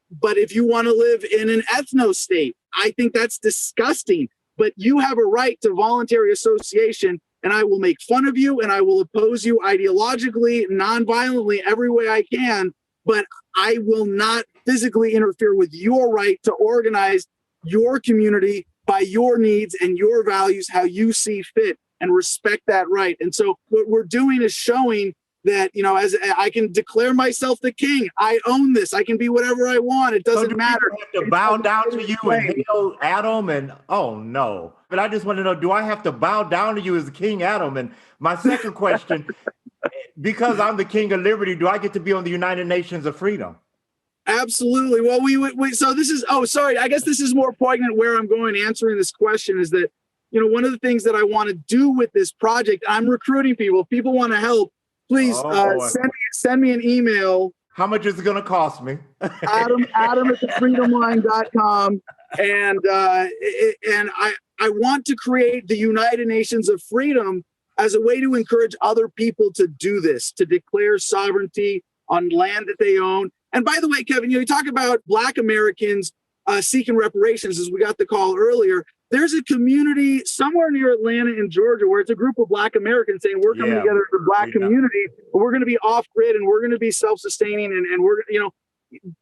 But if you want to live in an ethno state, I think that's disgusting. But you have a right to voluntary association, and I will make fun of you and I will oppose you ideologically, non-violently, every way I can. But I will not physically interfere with your right to organize your community by your needs and your values, how you see fit, and respect that right. And so what we're doing is showing that, you know, as I can declare myself the king, I own this. I can be whatever I want. It doesn't matter. Have to bow down to you and hail Adam and oh no. But I just want to know, do I have to bow down to you as King Adam? And my second question, because I'm the King of Liberty, do I get to be on the United Nations of Freedom? Absolutely. Well, we so this is, oh, sorry. I guess this is more poignant where I'm going answering this question is that, you know, one of the things that I want to do with this project, I'm recruiting people. If people want to help, please send me an email. How much is it going to cost me? Adam at thefreedomline.com. And I want to create the United Nations of Freedom as a way to encourage other people to do this, to declare sovereignty on land that they own. And by the way, Kevin, you talk about Black Americans seeking reparations, as we got the call earlier. There's a community somewhere near Atlanta in Georgia where it's a group of Black Americans saying we're coming together as a Black community, but we're going to be off grid and we're going to be self-sustaining and we're, you know,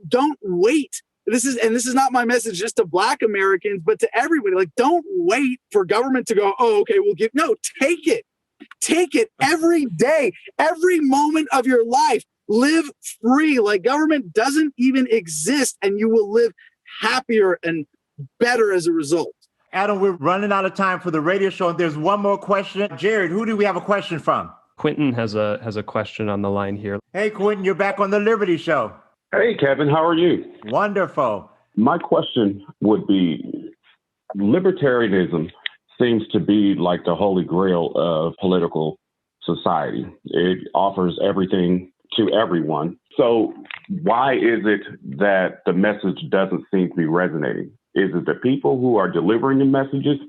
don't wait. This is not my message just to Black Americans, but to everybody. Like, don't wait for government to go, oh, okay, take it. Take it every day, every moment of your life. Live free. Like, government doesn't even exist, and you will live happier and better as a result. Adam, we're running out of time for the radio show, and there's one more question. Jared, who do we have a question from? Quentin has a question on the line here. Hey, Quentin, you're back on the Liberty Show. Hey, Kevin, how are you? Wonderful. My question would be, libertarianism seems to be like the holy grail of political society. It offers everything to everyone. So why is it that the message doesn't seem to be resonating? Is it the people who are delivering the messages,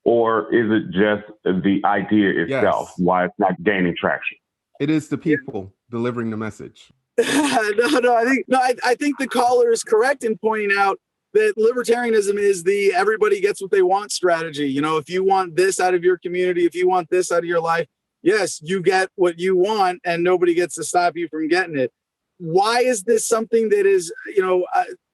or is it just the idea itself, why it's not gaining traction? It is the people delivering the message. I think the caller is correct in pointing out that libertarianism is the everybody gets what they want strategy. You know, if you want this out of your community, if you want this out of your life, yes, you get what you want and nobody gets to stop you from getting it. Why is this something that is,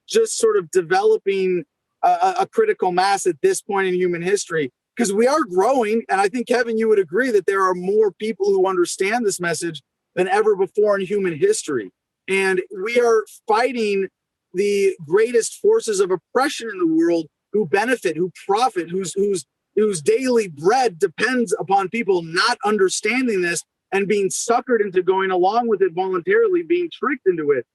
just sort of developing a critical mass at this point in human history, because we are growing. And I think, Kevin, you would agree that there are more people who understand this message than ever before in human history. And we are fighting the greatest forces of oppression in the world, who benefit, who profit, whose daily bread depends upon people not understanding this and being suckered into going along with it voluntarily, being tricked into it.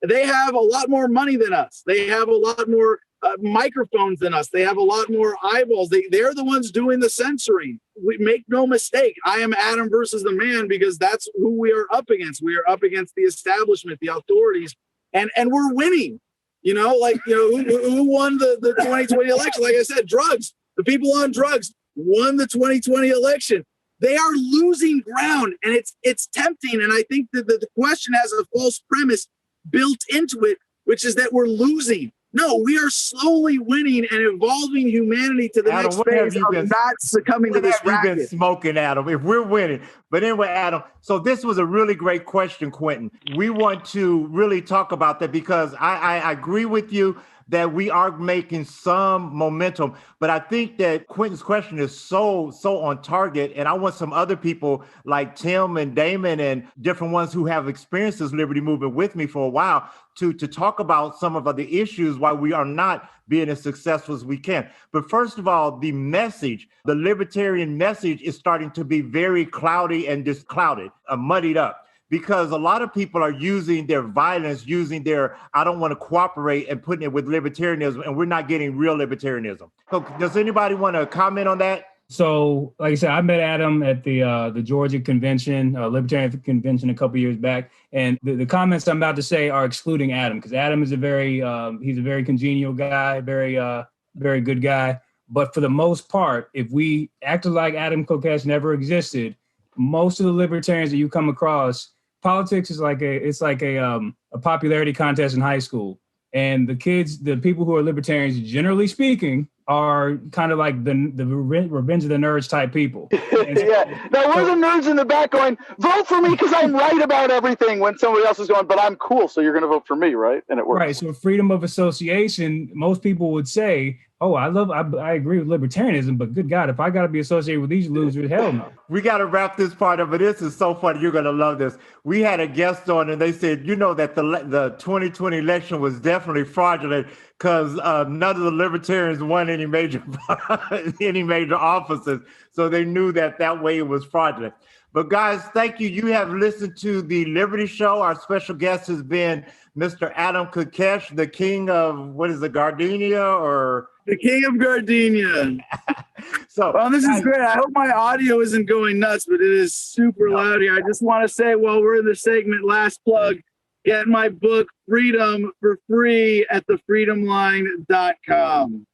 They have a lot more money than us. They have a lot more microphones than us. They have a lot more eyeballs. They're the ones doing the censoring. We make no mistake. I am Adam versus the man, because that's who we are up against. We are up against the establishment, the authorities, and we're winning. Who won the 2020 election? Like I said, drugs. The people on drugs won the 2020 election. They are losing ground, and it's tempting. And I think that the question has a false premise built into it, which is that we're losing. No, we are slowly winning and evolving humanity to the next phase of not succumbing to this racket. You've been smoking, Adam, if we're winning. But anyway, Adam, so this was a really great question, Quentin. We want to really talk about that, because I agree with you that we are making some momentum, but I think that Quentin's question is so on target. And I want some other people like Tim and Damon and different ones who have experienced this liberty movement with me for a while to talk about some of the issues why we are not being as successful as we can. But first of all, the message, the libertarian message, is starting to be very cloudy and disclouded, muddied up. Because a lot of people are using their violence, using their, I don't want to cooperate, and putting it with libertarianism, and we're not getting real libertarianism. So does anybody want to comment on that? So, like I said, I met Adam at the Georgia convention, Libertarian convention, a couple years back, and the comments I'm about to say are excluding Adam, because Adam is he's a very congenial guy, very good guy. But for the most part, if we acted like Adam Kokesh never existed, most of the libertarians that you come across, politics is like a popularity contest in high school. And the people who are libertarians, generally speaking, are kind of like the Revenge of the Nerds type people. Yeah. Now we're the nerds in the back going, vote for me because I'm right about everything, when somebody else is going, but I'm cool, so you're going to vote for me, right? And it works. Right. So freedom of association, most people would say, oh, I agree with libertarianism, but good God, if I got to be associated with these losers, hell no. We got to wrap this part up, but this is so funny. You're going to love this. We had a guest on, and they said, that the 2020 election was definitely fraudulent because none of the libertarians won any major offices. So they knew that way it was fraudulent. But guys, thank you. You have listened to the Liberty Show. Our special guest has been Mr. Adam Kokesh, the king of, Gardenia, or? The king of Gardenia. This is great. I hope my audio isn't going nuts, but it is super loud here. I just want to say, while we're in the segment, last plug, get my book, Freedom, for free at thefreedomline.com.